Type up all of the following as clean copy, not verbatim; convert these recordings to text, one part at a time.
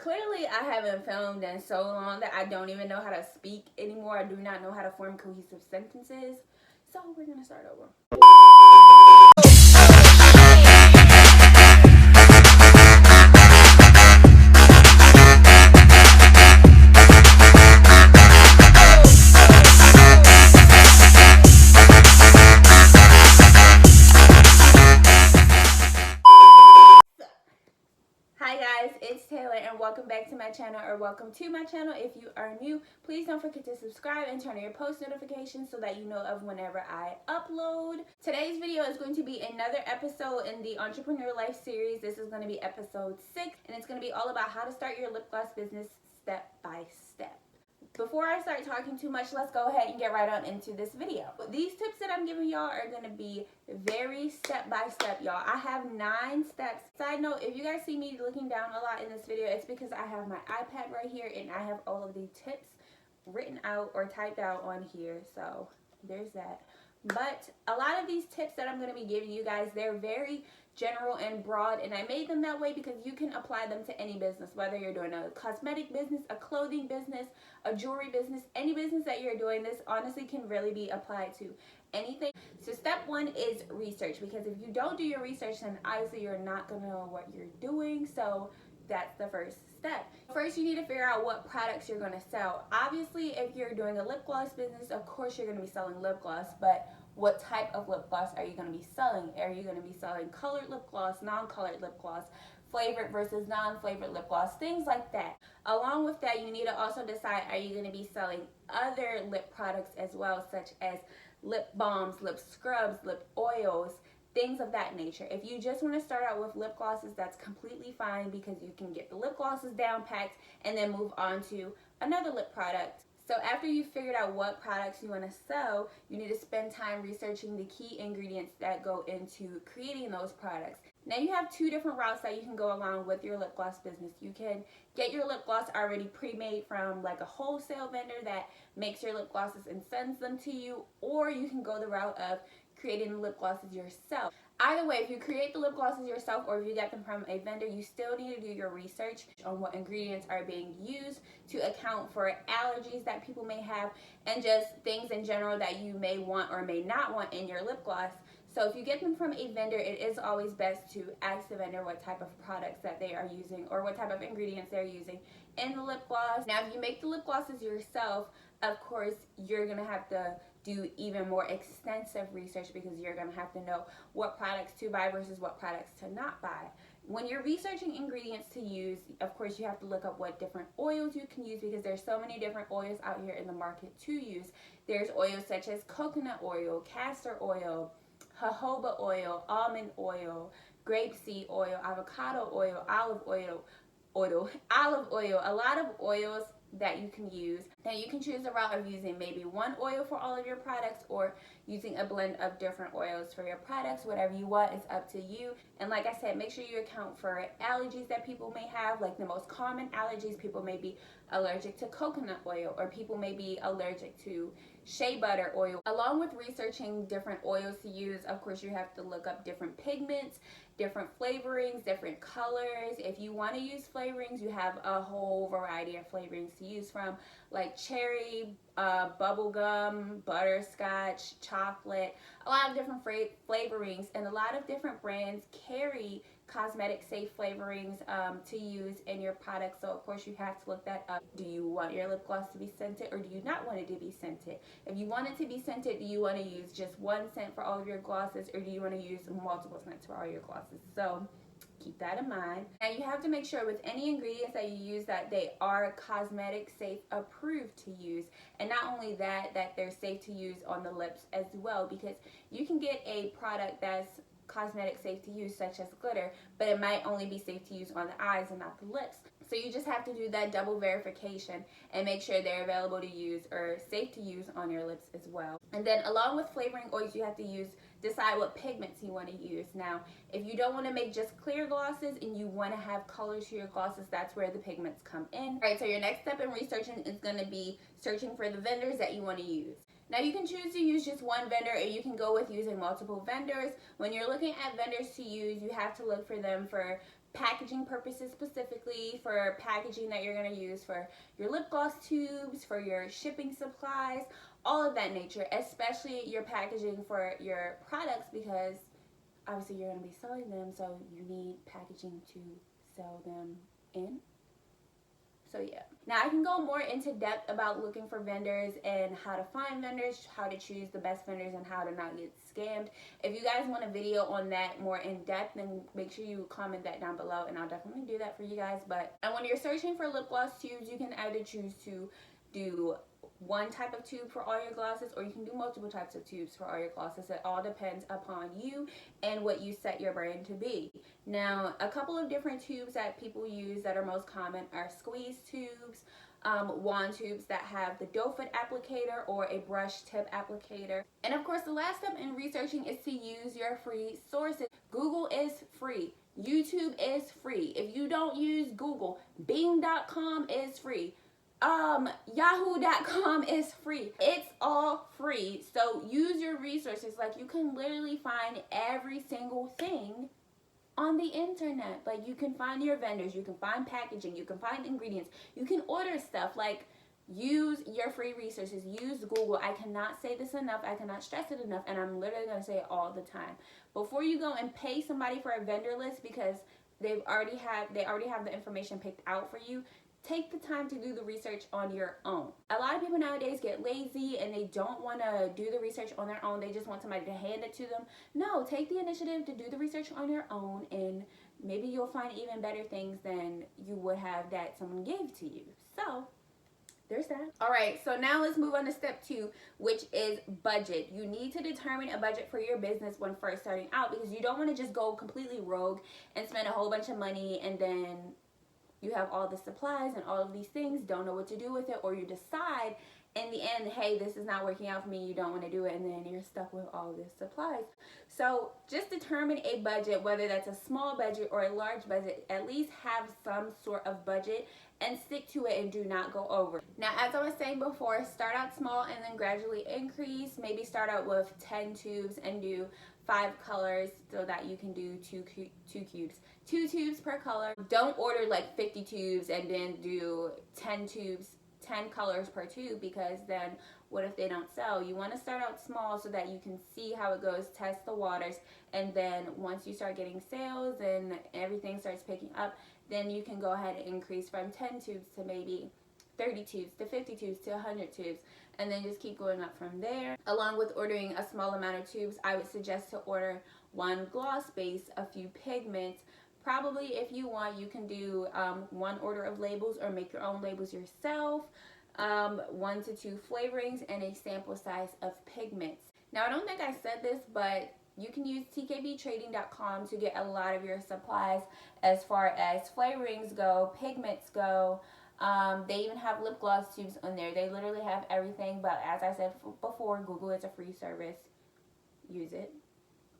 Clearly, I haven't filmed in so long that I don't even know how to speak anymore. I do not know how to form cohesive sentences. So we're going to start over. Hi guys, it's Taylor and welcome back to my channel, or welcome to my channel if you are new. Please don't forget to subscribe and turn on your post notifications so that you know of whenever I upload. Today's video is going to be another episode in the Entrepreneur Life series. This is going to be episode 6 and it's going to be all about how to start your lip gloss business step by step. Before I start talking too much, let's go ahead and get right on into this video. These tips that I'm giving y'all are going to be very step by step, y'all. I have 9 steps. Side note, if you guys see me looking down a lot in this video, it's because I have my iPad right here and I have all of the tips written out or typed out on here. So there's that. But a lot of these tips that I'm going to be giving you guys, they're very general and broad, and I made them that way because you can apply them to any business, whether you're doing a cosmetic business, a clothing business, a jewelry business, any business that you're doing. This honestly can really be applied to anything. So step 1 is research, because if you don't do your research, then obviously you're not going to know what you're doing. So that's the first step. First, you need to figure out what products you're going to sell. Obviously, if you're doing a lip gloss business, of course you're going to be selling lip gloss, but what type of lip gloss are you going to be selling? Are you going to be selling colored lip gloss, non-colored lip gloss, flavored versus non-flavored lip gloss, things like that. Along with that, you need to also decide, are you going to be selling other lip products as well, such as lip balms, lip scrubs, lip oils, things of that nature. If you just want to start out with lip glosses, that's completely fine, because you can get the lip glosses down packed and then move on to another lip product. So after you've figured out what products you want to sell, you need to spend time researching the key ingredients that go into creating those products. Now you have 2 different routes that you can go along with your lip gloss business. You can get your lip gloss already pre-made from like a wholesale vendor that makes your lip glosses and sends them to you, or you can go the route of creating the lip glosses yourself. Either way, if you create the lip glosses yourself or if you get them from a vendor, you still need to do your research on what ingredients are being used to account for allergies that people may have and just things in general that you may want or may not want in your lip gloss. So if you get them from a vendor, it is always best to ask the vendor what type of products that they are using or what type of ingredients they're using in the lip gloss. Now, if you make the lip glosses yourself, of course, you're going to have to do even more extensive research, because you're going to have to know what products to buy versus what products to not buy. When you're researching ingredients to use, of course, you have to look up what different oils you can use, because there's so many different oils out here in the market to use. There's oils such as coconut oil, castor oil, jojoba oil, almond oil, grapeseed oil, avocado oil, olive oil, a lot of oils that you can use. Now you can choose the route of using maybe one oil for all of your products, or using a blend of different oils for your products. Whatever you want is up to you. And like I said, make sure you account for allergies that people may have. Like the most common allergies, people may be allergic to coconut oil, or people may be allergic to shea butter oil. Along with researching different oils to use, of course, you have to look up different pigments, different flavorings, different colors. If you want to use flavorings, you have a whole variety of flavorings to use from, like cherry, bubblegum, butterscotch, chocolate, a lot of different flavorings, and a lot of different brands carry cosmetic safe flavorings to use in your product. So of course you have to look that up. Do you want your lip gloss to be scented, or do you not want it to be scented? If you want it to be scented, do you want to use just one scent for all of your glosses, or do you want to use multiple scents for all your glosses? So keep that in mind. And you have to make sure with any ingredients that you use that they are cosmetic safe approved to use. And not only that, that they're safe to use on the lips as well, because you can get a product that's cosmetic safe to use, such as glitter, but it might only be safe to use on the eyes and not the lips. So you just have to do that double verification and make sure they're available to use or safe to use on your lips as well. And then along with flavoring oils, you have to decide what pigments you want to use. Now, if you don't want to make just clear glosses and you want to have colors to your glosses, that's where the pigments come in. All right, so your next step in researching is going to be searching for the vendors that you want to use. Now you can choose to use just one vendor, or you can go with using multiple vendors. When you're looking at vendors to use, you have to look for them for packaging purposes, specifically for packaging that you're going to use for your lip gloss tubes, for your shipping supplies, all of that nature, especially your packaging for your products, because obviously you're going to be selling them, so you need packaging to sell them in. So yeah. Now I can go more into depth about looking for vendors and how to find vendors, how to choose the best vendors, and how to not get scammed. If you guys want a video on that more in depth, then make sure you comment that down below and I'll definitely do that for you guys. And when you're searching for lip gloss tubes, you can either choose to do one type of tube for all your glosses, or you can do multiple types of tubes for all your glosses. It all depends upon you and what you set your brand to be. Now, a couple of different tubes that people use that are most common are squeeze tubes, wand tubes that have the doe foot applicator or a brush tip applicator. And of course, the last step in researching is to use your free sources. Google is free. YouTube is free. If you don't use Google, Bing.com is free. Yahoo.com is free. It's all free. So use your resources. Like, you can literally find every single thing on the internet. Like, you can find your vendors, you can find packaging, you can find ingredients, you can order stuff. Like, use your free resources. Use Google. I cannot say this enough. I cannot stress it enough. And I'm literally going to say it all the time. Before you go and pay somebody for a vendor list because they already have the information picked out for you, take the time to do the research on your own. A lot of people nowadays get lazy and they don't want to do the research on their own. They just want somebody to hand it to them. No, take the initiative to do the research on your own, and maybe you'll find even better things than you would have that someone gave to you. So there's that. All right, so now let's move on to step 2, which is budget. You need to determine a budget for your business when first starting out, because you don't want to just go completely rogue and spend a whole bunch of money and then you have all the supplies and all of these things, don't know what to do with it, or you decide in the end, hey, this is not working out for me, you don't want to do it, and then you're stuck with all this supplies. So just determine a budget, whether that's a small budget or a large budget. At least have some sort of budget and stick to it and do not go over. Now, as I was saying before, start out small and then gradually increase. Maybe start out with 10 tubes and do 5 colors so that you can do 2 tubes per color. Don't order like 50 tubes and then do 10 tubes, 10 colors per tube, because then what if they don't sell? You want to start out small so that you can see how it goes, test the waters, and then once you start getting sales and everything starts picking up, then you can go ahead and increase from 10 tubes to maybe 30 tubes to 50 tubes to 100 tubes, and then just keep going up from there. Along with ordering a small amount of tubes, I would suggest to order 1 gloss base, a few pigments. Probably, if you want, you can do 1 order of labels or make your own labels yourself, 1 to 2 flavorings, and a sample size of pigments. Now, I don't think I said this, but you can use tkbtrading.com to get a lot of your supplies as far as flavorings go, pigments go. They even have lip gloss tubes on there. They literally have everything, but as I said before, Google is a free service. Use it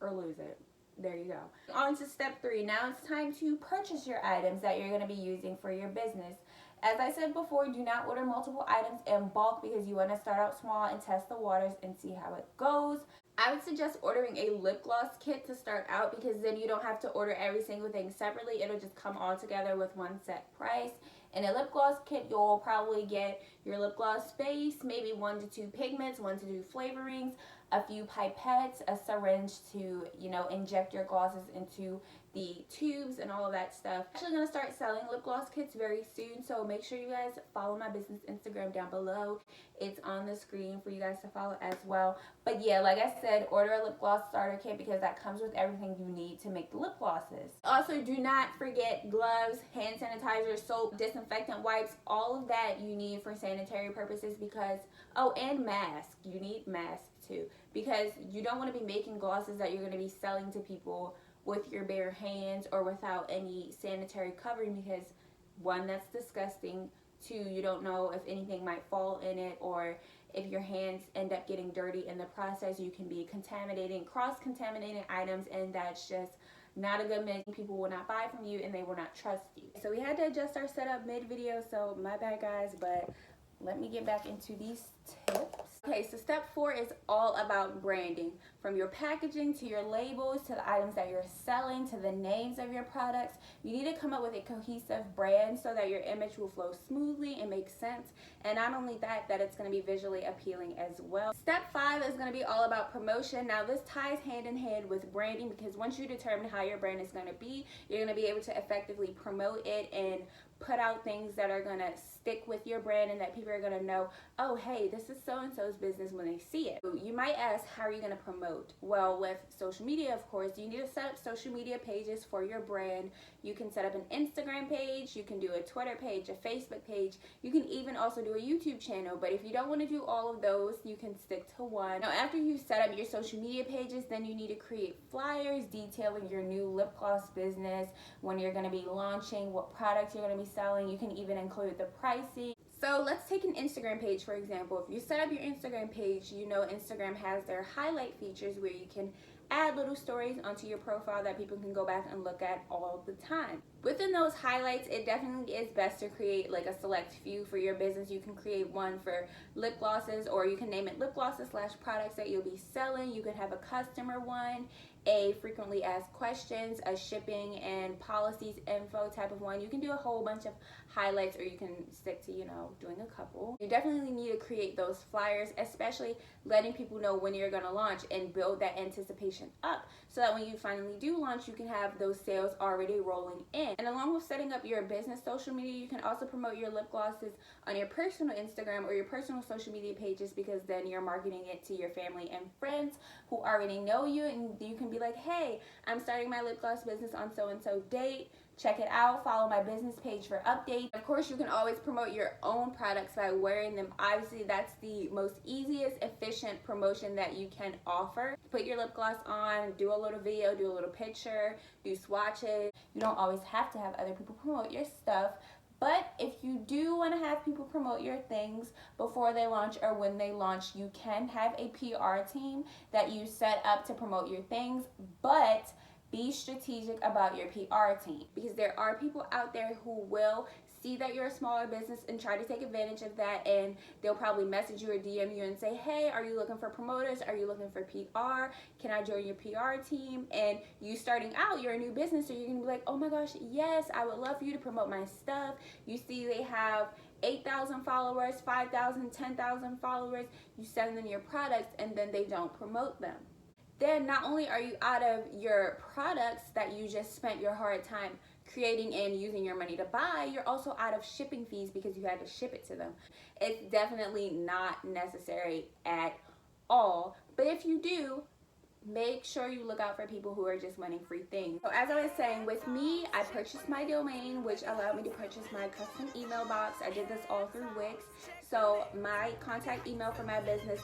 or lose it. There you go. On to step 3. Now it's time to purchase your items that you're going to be using for your business. As I said before, do not order multiple items in bulk because you want to start out small and test the waters and see how it goes. I would suggest ordering a lip gloss kit to start out, because then you don't have to order every single thing separately. It'll just come all together with one set price. In a lip gloss kit, you'll probably get your lip gloss base, maybe 1 to 2 pigments, 1 to 2 flavorings, a few pipettes, a syringe to, inject your glosses into the tubes and all of that stuff. I'm actually going to start selling lip gloss kits very soon, so make sure you guys follow my business Instagram down below. It's on the screen for you guys to follow as well. But yeah, like I said, order a lip gloss starter kit because that comes with everything you need to make the lip glosses. Also, do not forget gloves, hand sanitizer, soap, disinfectant wipes, all of that you need for sanitary purposes, because, and masks. You need masks too, because you don't want to be making glosses that you're going to be selling to people with your bare hands or without any sanitary covering, because 1, that's disgusting. 2, you don't know if anything might fall in it, or if your hands end up getting dirty in the process, you can be cross-contaminating items, and that's just not a good mix. People will not buy from you and they will not trust you. So we had to adjust our setup mid-video, so my bad guys, but let me get back into these tips. Okay, so step 4 is all about branding. From your packaging to your labels to the items that you're selling to the names of your products, you need to come up with a cohesive brand so that your image will flow smoothly and make sense. And not only that, it's going to be visually appealing as well. Step 5 is going to be all about promotion. Now this ties hand in hand with branding, because once you determine how your brand is going to be, you're going to be able to effectively promote it and put out things that are going to stick with your brand and that people are going to know, oh hey, this is so-and-so's business when they see it. You might ask, how are you going to promote? Well, with social media, of course, you need to set up social media pages for your brand. You can set up an Instagram page, you can do a Twitter page, a Facebook page, you can even also do a YouTube channel. But if you don't want to do all of those, you can stick to one. Now after you set up your social media pages, then you need to create flyers detailing your new lip gloss business, when you're going to be launching, what products you're going to be selling. You can even include the pricing. So let's take an Instagram page, for example. If you set up your Instagram page, you know Instagram has their highlight features where you can add little stories onto your profile that people can go back and look at all the time. Within those highlights, it definitely is best to create like a select few for your business. You can create one for lip glosses, or you can name it lip glosses / products that you'll be selling. You could have a customer one, a frequently asked questions, a shipping and policies info type of one. You can do a whole bunch of highlights, or you can stick to, doing a couple. You definitely need to create those flyers, especially letting people know when you're going to launch, and build that anticipation up so that when you finally do launch, you can have those sales already rolling in. And along with setting up your business social media, you can also promote your lip glosses on your personal Instagram or your personal social media pages, because then you're marketing it to your family and friends who already know you, and you can be like, hey, I'm starting my lip gloss business on so-and-so date. Check it out. Follow my business page for updates. Of course, you can always promote your own products by wearing them. Obviously, that's the most easiest, efficient promotion that you can offer. Put your lip gloss on, do a little video, do a little picture, do swatches. You don't always have to have other people promote your stuff. But if you do want to have people promote your things before they launch or when they launch, you can have a PR team that you set up to promote your things. But be strategic about your PR team, because there are people out there who will see that you're a smaller business and try to take advantage of that, and they'll probably message you or DM you and say, hey, are you looking for promoters? Are you looking for PR? Can I join your PR team? And you starting out, you're a new business, so you're gonna be like, oh my gosh, yes, I would love for you to promote my stuff. You see they have 8,000 followers, 5,000, 10,000 followers. You send them your products and then they don't promote them. Then not only are you out of your products that you just spent your hard time creating and using your money to buy, you're also out of shipping fees because you had to ship it to them. It's definitely not necessary at all. But if you do, make sure you look out for people who are just wanting free things. So as I was saying, with me, I purchased my domain, which allowed me to purchase my custom email box. I did this all through Wix. So my contact email for my business